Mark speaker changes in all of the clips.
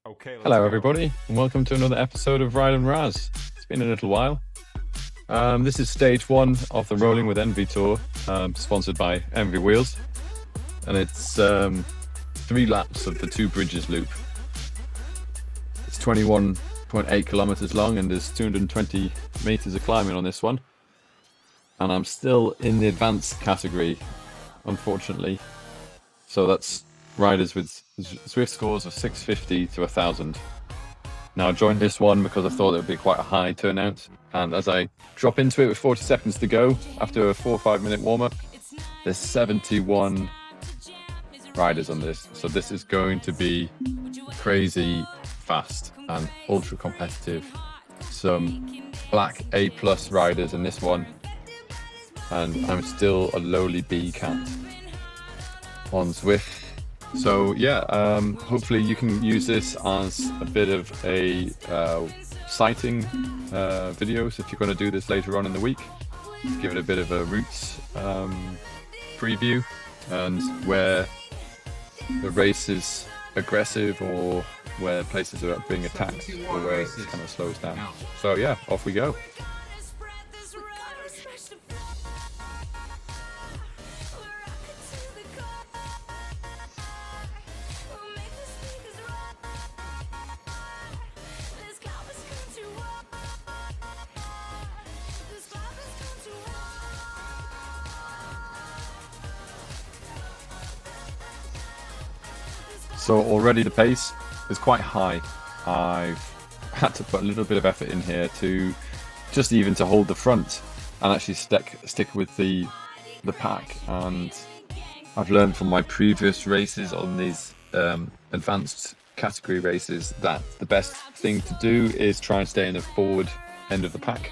Speaker 1: Hello, everybody, and welcome to another episode of Ride+Razz. It's been a little while. This is stage one of the Rolling with ENVE tour, sponsored by ENVE Wheels, and it's 3 laps of the Two Bridges loop. It's 21.8 kilometers long, and there's 220 meters of climbing on this one. And I'm still in the advanced category, unfortunately. So that's riders with Zwift scores of 650 to 1000. Now I joined this one because I thought it would be quite a high turnout, and as I drop into it with 40 seconds to go after a 4 or 5 minute warm-up, there's 71 riders on this, so this is going to be crazy fast and ultra competitive. Some black A+ riders in this one, and I'm still a lowly B cat on Zwift. So yeah, hopefully you can use this as a bit of a sighting videos if you're going to do this later on in the week. Give it a bit of a routes preview, and where the race is aggressive or where places are being attacked or where it kind of slows down. So yeah, off we go. So already the pace is quite high. I've had to put a little bit of effort in here to just even to hold the front and actually stick with the pack. And I've learned from my previous races on these advanced category races that the best thing to do is try and stay in the forward end of the pack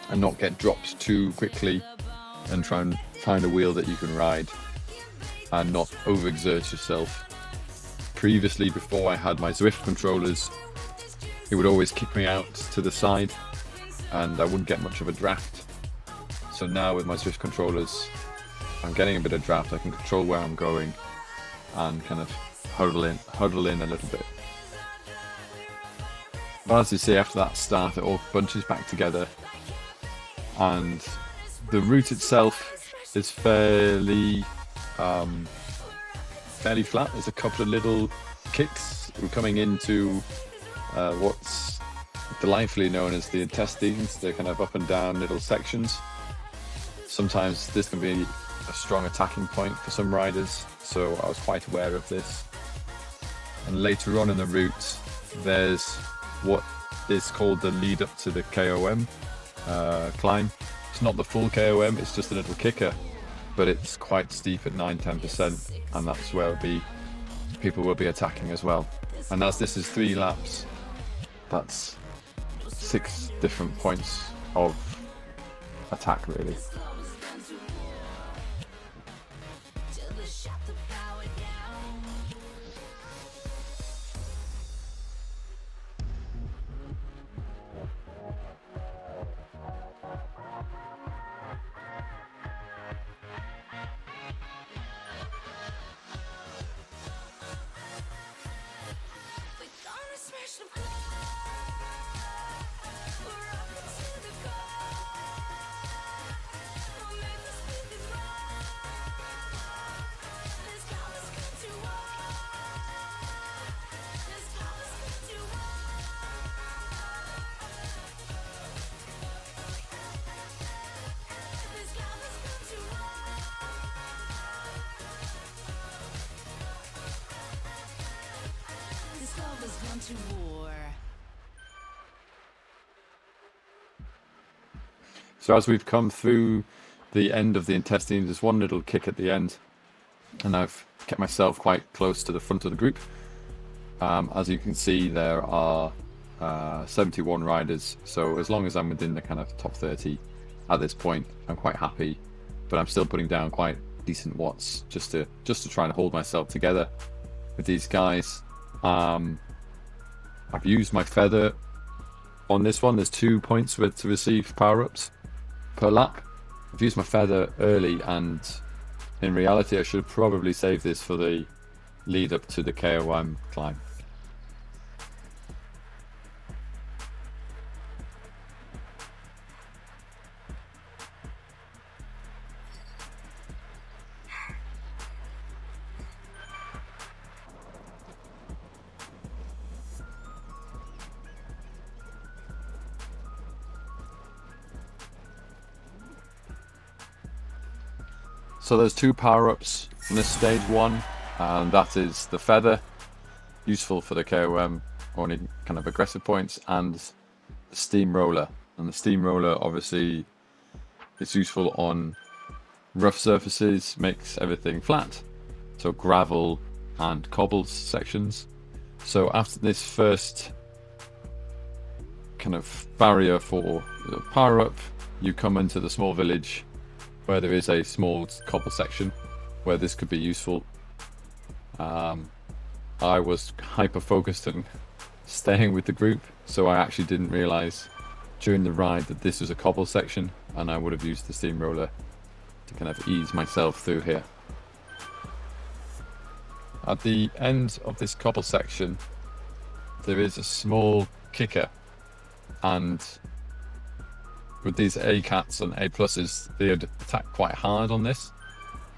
Speaker 1: and not get dropped too quickly, and try and find a wheel that you can ride and not overexert yourself. Previously, before I had my Zwift controllers, it would always kick me out to the side and I wouldn't get much of a draft. So now with my Zwift controllers, I'm getting a bit of draft. I can control where I'm going and kind of huddle in a little bit. But as you see, after that start, it all bunches back together, and the route itself is fairly flat. There's a couple of little kicks. We're coming into what's delightfully known as the Intestines. They're kind of up and down little sections. Sometimes this can be a strong attacking point for some riders, so I was quite aware of this. And later on in the route, there's what is called the lead up to the KOM climb. It's not the full KOM, it's just a little kicker, but it's quite steep at 9-10%, and that's where people will be attacking as well. And as this is 3 laps, that's 6 different points of attack, really.
Speaker 2: To war.
Speaker 1: So as we've come through the end of the Intestines, there's one little kick at the end, and I've kept myself quite close to the front of the group. As you can see, there are 71 riders, so as long as I'm within the kind of top 30 at this point, I'm quite happy. But I'm still putting down quite decent watts just to try and hold myself together with these guys. I've used my feather on this one. There's 2 points to receive power-ups per lap. I've used my feather early, and in reality I should probably save this for the lead up to the KOM climb. So there's two power-ups in this stage 1, and that is the feather, useful for the KOM or any kind of aggressive points, and the steamroller. And the steamroller obviously is useful on rough surfaces, makes everything flat, so gravel and cobbles sections. So after this first kind of barrier for the power up, you come into the small village where there is a small cobble section where this could be useful. I was hyper focused on staying with the group, so I actually didn't realize during the ride that this was a cobble section, and I would have used the steamroller to kind of ease myself through here. At the end of this cobble section, there is a small kicker, and with these A cats and A pluses, they would attack quite hard on this,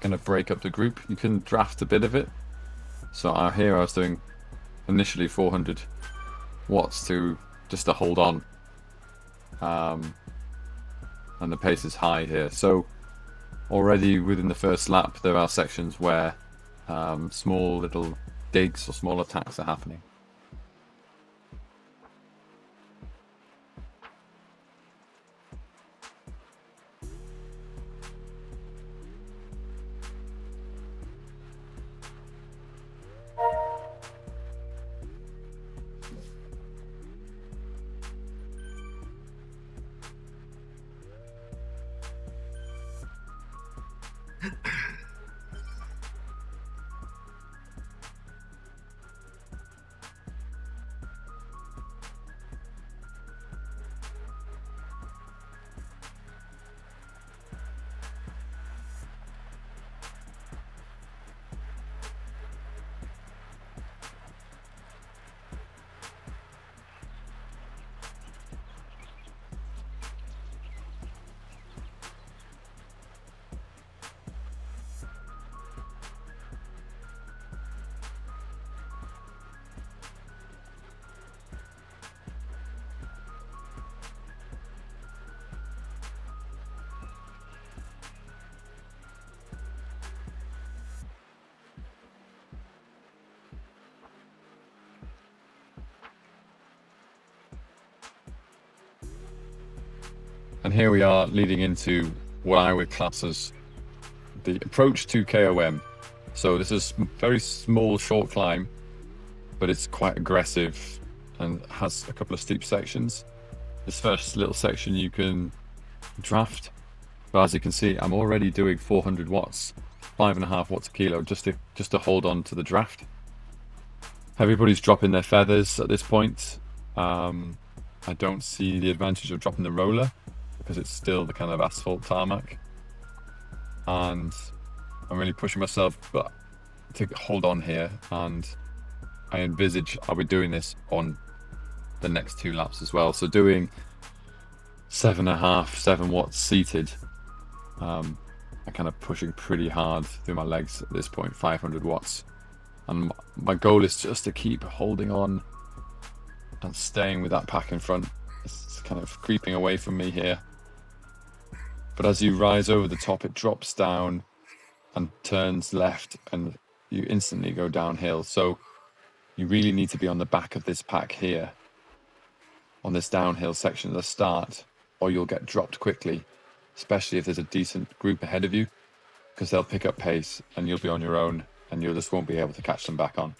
Speaker 1: kind of break up the group. You can draft a bit of it. So here I was doing initially 400 watts just to hold on, and the pace is high here. So already within the first lap, there are sections where small little digs or small attacks are happening. And here we are leading into what I would class as the approach to KOM. So this is a very small, short climb, but it's quite aggressive and has a couple of steep sections. This first little section you can draft, but as you can see, I'm already doing 400 watts, 5.5 watts a kilo, just to hold on to the draft. Everybody's dropping their feathers at this point. I don't see the advantage of dropping the roller, because it's still the kind of asphalt tarmac, and I'm really pushing myself to hold on here, and I envisage I'll be doing this on the next 2 laps as well. So doing 7.5, 7 watts seated, I'm kind of pushing pretty hard through my legs at this point, 500 watts, and my goal is just to keep holding on and staying with that pack in front. It's kind of creeping away from me here. But as you rise over the top, it drops down and turns left, and you instantly go downhill. So you really need to be on the back of this pack here, on this downhill section at the start, or you'll get dropped quickly, especially if there's a decent group ahead of you, because they'll pick up pace and you'll be on your own, and you just won't be able to catch them back on.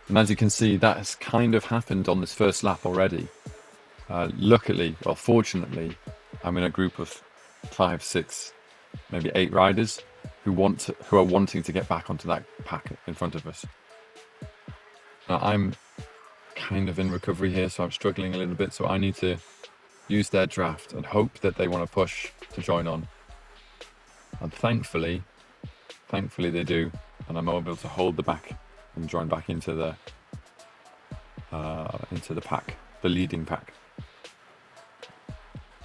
Speaker 1: And as you can see, that has kind of happened on this first lap already. Luckily, well, fortunately, I'm in a group of 5, 6, maybe 8 riders who are wanting to get back onto that pack in front of us. Now, I'm kind of in recovery here, so I'm struggling a little bit. So I need to use their draft and hope that they want to push to join on. And thankfully they do, and I'm able to hold the back and join back into the into the pack, the leading pack.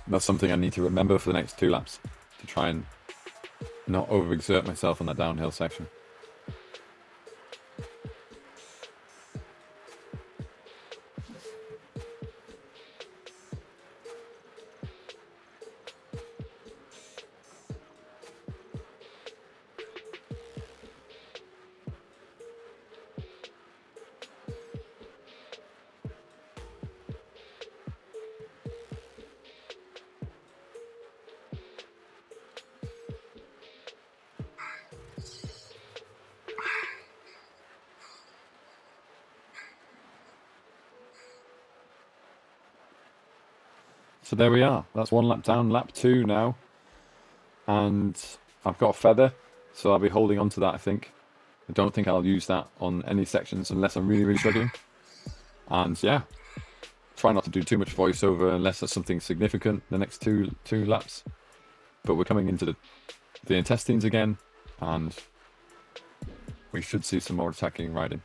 Speaker 1: That's something I need to remember for the next 2 laps, to try and not overexert myself on that downhill section. So there we are. That's 1 lap down, lap 2 now. And I've got a feather, so I'll be holding on to that, I think. I don't think I'll use that on any sections unless I'm really, really struggling. And yeah, try not to do too much voiceover unless there's something significant the next two laps. But we're coming into the intestines again, and we should see some more attacking riding.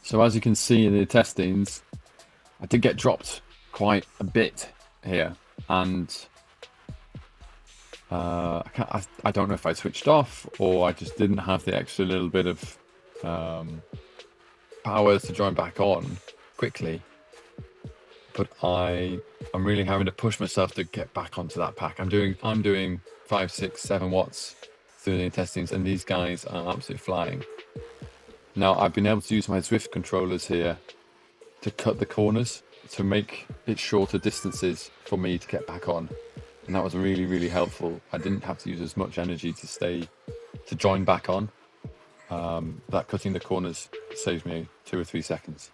Speaker 1: So as you can see in the intestines, I did get dropped quite a bit here, and I don't know if I switched off or I just didn't have the extra little bit of power to join back on quickly. But I'm really having to push myself to get back onto that pack. I'm doing 5, 6, 7 watts through the intestines, and these guys are absolutely flying. Now I've been able to use my Zwift controllers here to cut the corners to make it shorter distances for me to get back on, and that was really, really helpful. I didn't have to use as much energy to join back on. That cutting the corners saves me 2 or 3 seconds.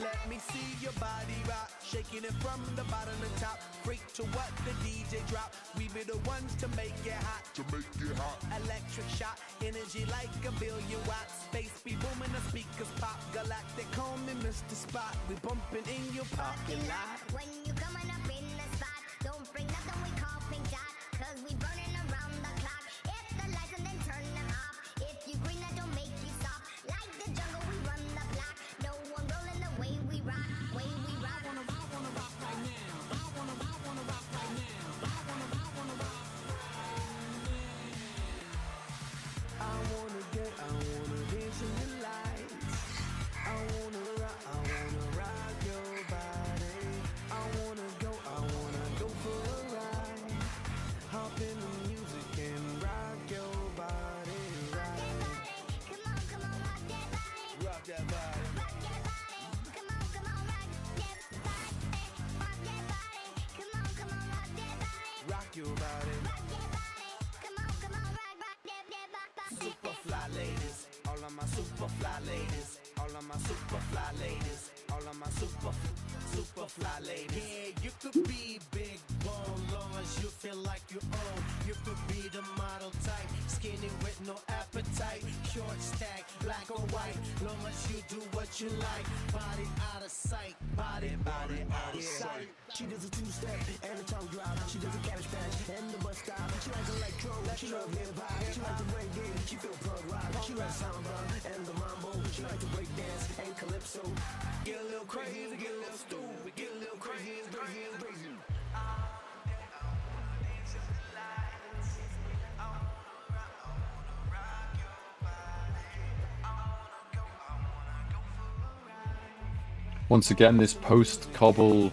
Speaker 3: Let me see your body rock, shaking it from the bottom to top. Freak to what the DJ drop. We be the ones to make it hot. Electric shock, energy like 1,000,000,000 watts. Space be booming, the speakers pop. Galactic, call me Mr. Spot. We bumping in your parking lot.
Speaker 4: When you coming up in the spot, don't bring nothing we call pink dot, 'cause we burning around the clock. Hit the lights and then turn them off. If you green, that don't make you stop. Like the jungle, we run the block. No one rolling the way we rock. Way we rock. I wanna rock right now. I wanna rock right now. I wanna rock right now.
Speaker 3: I wanna dance in the lights. I wanna rock your body. I wanna go for a ride. Hop in the music and rock your body right.
Speaker 4: Come on, rock that body.
Speaker 3: Rock that body.
Speaker 4: Rock that body. Come on, rock that body. Rock that body. Come on, rock that body.
Speaker 3: Rock your body.
Speaker 4: Rock that body. Come on, rock that body.
Speaker 3: Super fly ladies, all of my super fly ladies, all of my super fly ladies, all of my super fly ladies.
Speaker 5: Yeah, you could be big bone, long as you feel like you own. You could be the model type, skinny with no appetite, short stack, black or white, long as you do what you like. Body out of sight, body out of sight.
Speaker 3: She does a two-step and a tongue drop. She does a cabbage patch and the bus stop. She likes electro, she loves hip-hop. She likes the reggae, she feel punk rock. She likes samba and the mambo. She likes to break dance and calypso.
Speaker 5: Get a little crazy, get a little stupid, get a little crazy, crazy.
Speaker 1: Once again, this post-cobble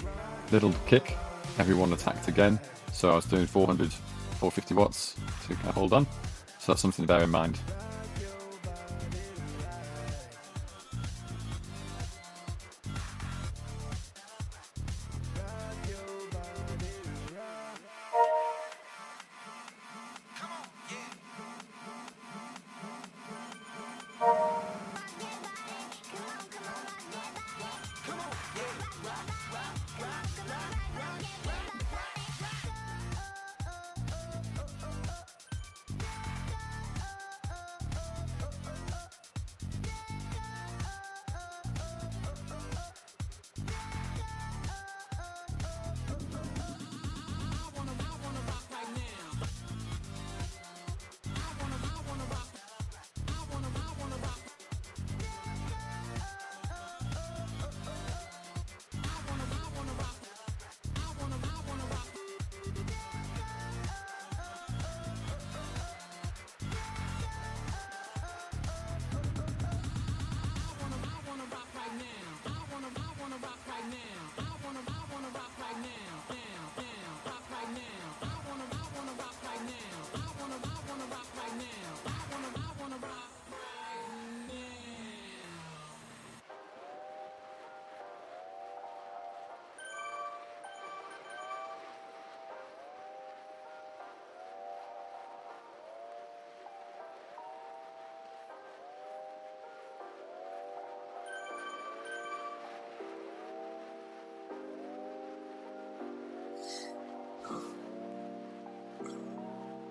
Speaker 1: little kick, everyone attacked again. So I was doing 400, 450 watts to kind of hold on. So that's something to bear in mind.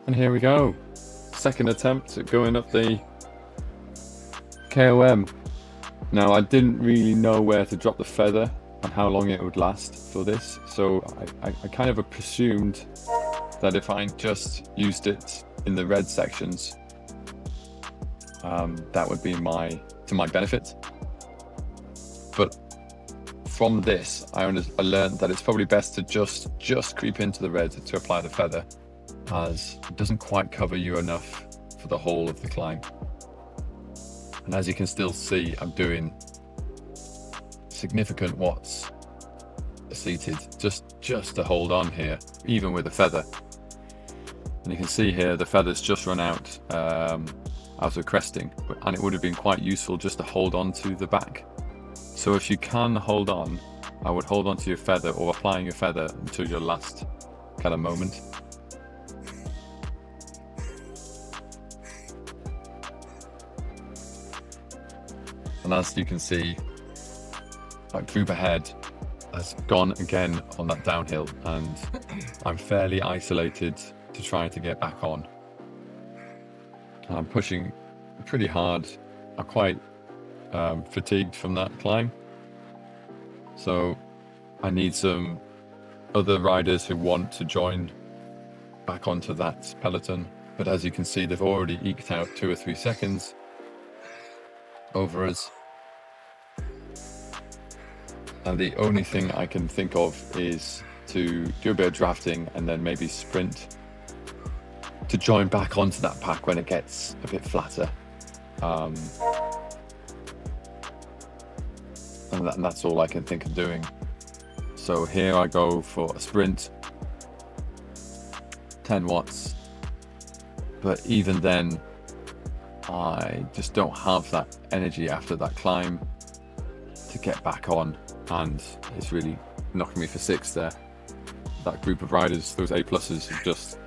Speaker 1: And here we go. Second attempt at going up the KOM. Now, I didn't really know where to drop the feather and how long it would last for this. So I kind of presumed that if I just used it in the red sections, that would be to my benefit. But from this, I learned that it's probably best to just creep into the red to apply the feather, as it doesn't quite cover you enough for the whole of the climb. And as you can still see, I'm doing significant watts seated just to hold on here, even with the feather. And you can see here the feather's just run out of cresting, and it would have been quite useful just to hold on to the back. So if you can hold on, I would hold on to your feather or applying your feather until your last kind of moment. And as you can see, that group ahead has gone again on that downhill, and I'm fairly isolated to try to get back on. And I'm pushing pretty hard. I'm quite fatigued from that climb. So I need some other riders who want to join back onto that peloton. But as you can see, they've already eked out 2 or 3 seconds over us. And the only thing I can think of is to do a bit of drafting and then maybe sprint to join back onto that pack when it gets a bit flatter. And that's all I can think of doing. So here I go for a sprint, 10 watts. But even then, I just don't have that energy after that climb to get back on. And it's really knocking me for 6 there. That group of riders, those A+, have just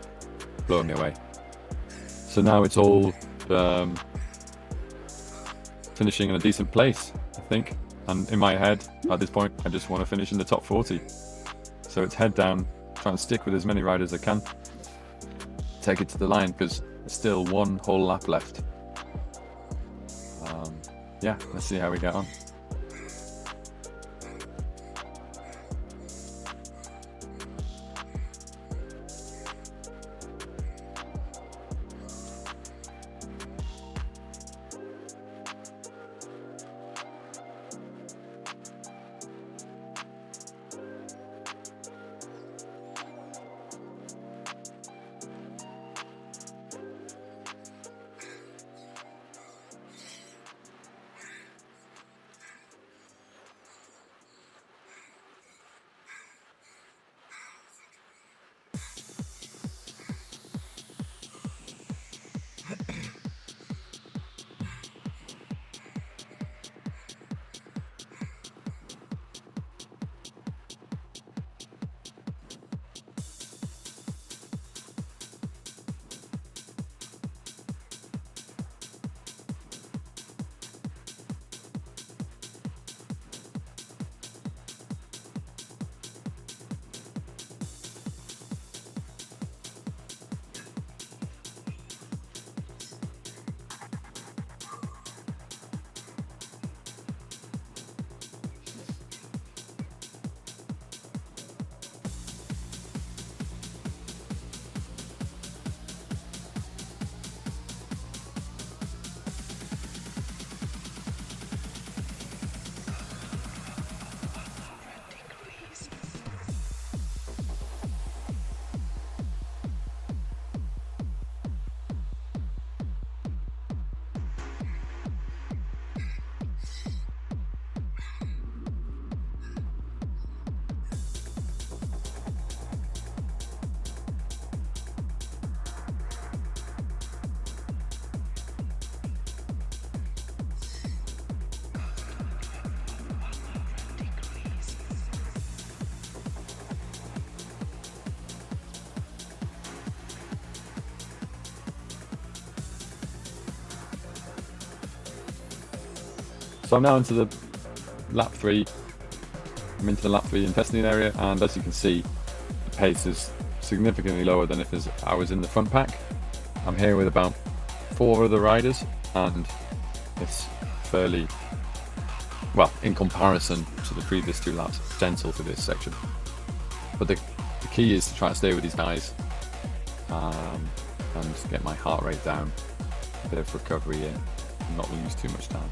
Speaker 1: blown me away. So now it's all finishing in a decent place, I think. And in my head, at this point, I just want to finish in the top 40. So it's head down, try and stick with as many riders as I can. Take it to the line, because there's still 1 whole lap left. Yeah, let's see how we get on. So I'm now into the lap 3. I'm into the lap 3 intestine area, and as you can see, the pace is significantly lower than if I was in the front pack. I'm here with about 4 other riders, and it's fairly, well, in comparison to the previous 2 laps, gentle for this section. But the key is to try to stay with these guys and get my heart rate down, a bit of recovery in, and not lose too much time.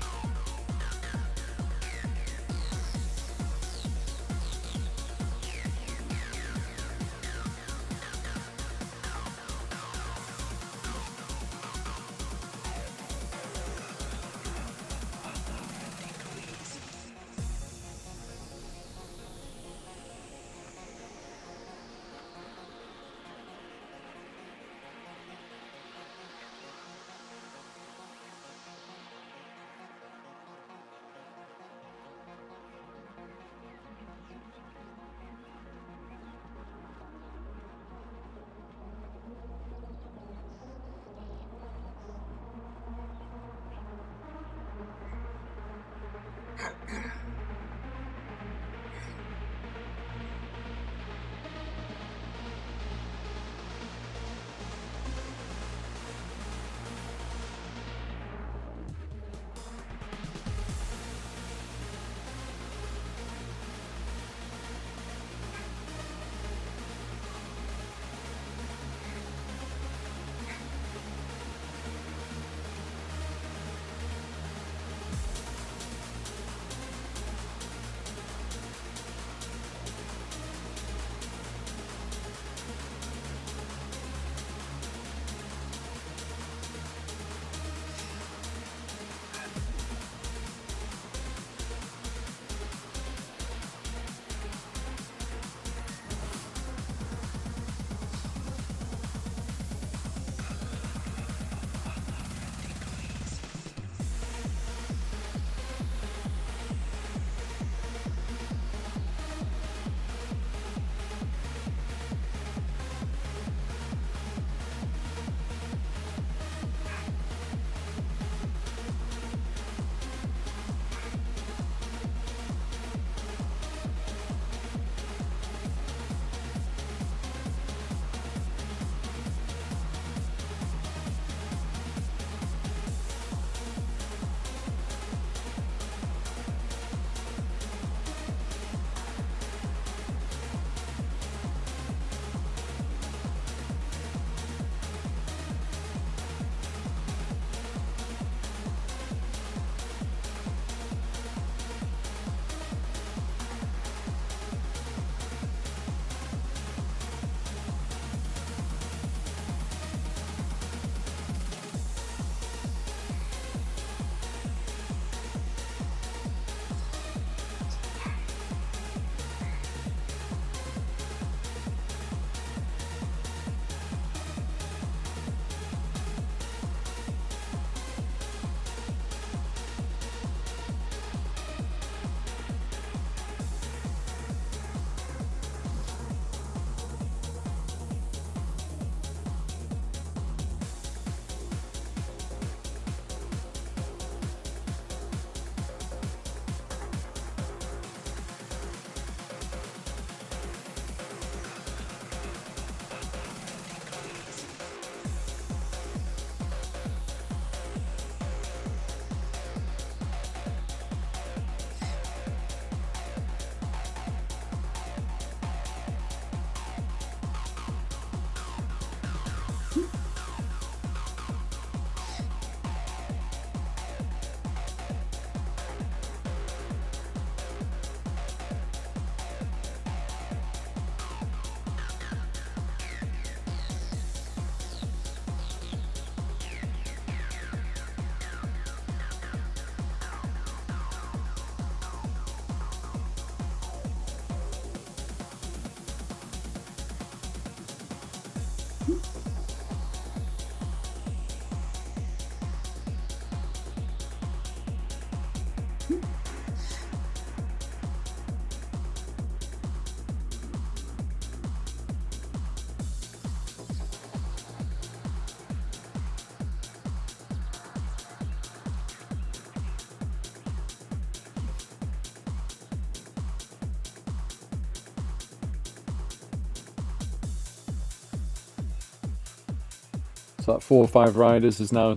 Speaker 1: So that 4 or 5 riders is now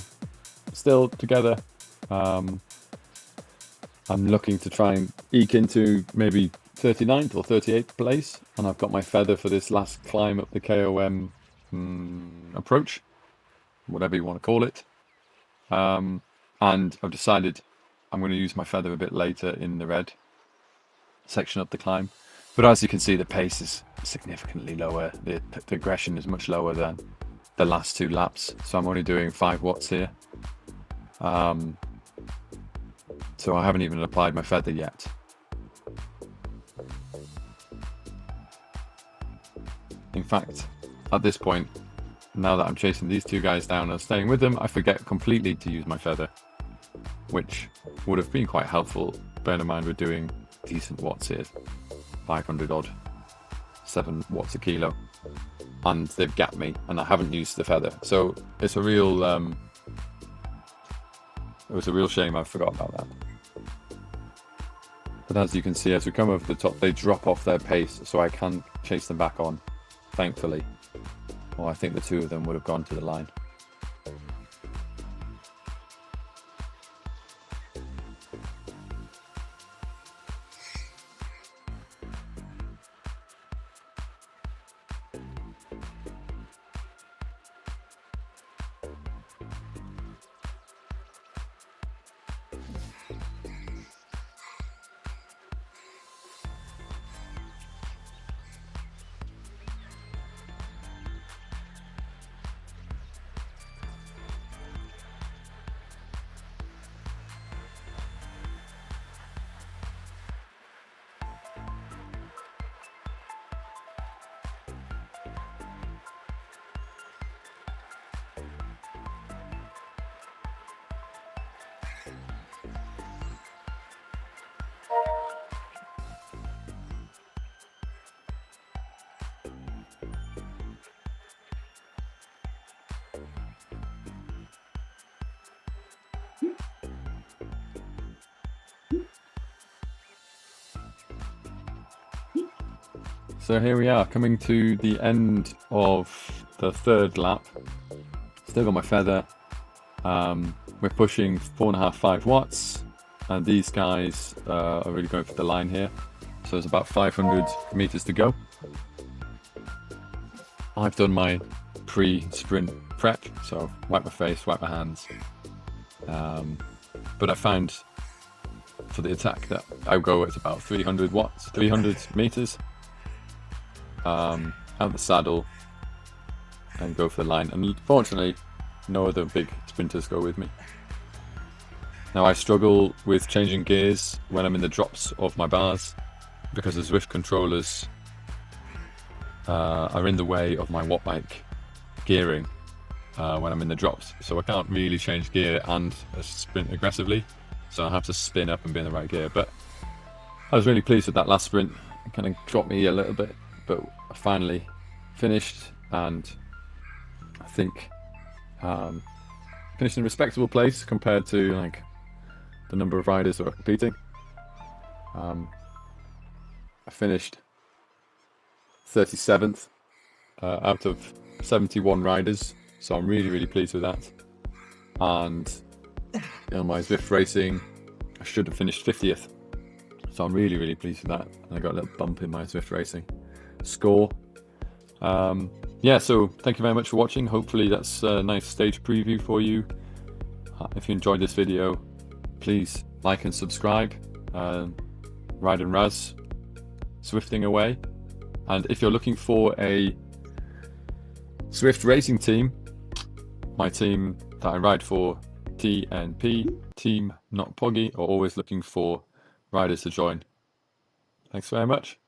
Speaker 1: still together. I'm looking to try and eke into maybe 39th or 38th place, and I've got my feather for this last climb up the KOM approach, whatever you want to call it. And I've decided I'm going to use my feather a bit later in the red section up the climb. But as you can see, the pace is significantly lower. The aggression is much lower than the last 2 laps. So I'm only doing 5 watts here. So I haven't even applied my feather yet. In fact, at this point, now that I'm chasing these 2 guys down and staying with them, I forget completely to use my feather, which would have been quite helpful. Bear in mind we're doing decent watts here, 500 odd, 7 watts a kilo, and they've gapped me, and I haven't used the feather. So it's a real, it was a real shame I forgot about that. But as you can see, as we come over the top, they drop off their pace, so I can chase them back on, thankfully. Well, I think the 2 of them would have gone to the line. So here we are, coming to the end of the 3rd lap. Still got my feather. We're pushing 4.5, 5 watts, and these guys are really going for the line here. So there's about 500 meters to go. I've done my pre-sprint prep, so wipe my face, wipe my hands. But I found for the attack that I go at about 300 watts, 300 meters. Out the saddle and go for the line, and fortunately no other big sprinters go with me. Now I struggle with changing gears when I'm in the drops of my bars because the Zwift controllers are in the way of my watt bike gearing when I'm in the drops, so I can't really change gear and sprint aggressively, so I have to spin up and be in the right gear. But I was really pleased with that last sprint. It kind of dropped me a little bit, but I finally finished, and I think finished in a respectable place compared to like the number of riders that are competing. I finished 37th out of 71 riders, so I'm really pleased with that. And in my Zwift racing, I should have finished 50th, so I'm really pleased with that. And I got a little bump in my Zwift racing score. Yeah, so thank you very much for watching. Hopefully that's a nice stage preview for you. If you enjoyed this video, please like and subscribe. Ride+Razz, Zwifting away. And if you're looking for a Zwift racing team, my team that I ride for, TNP, Team Not Poggy, are always looking for riders to join. Thanks very much.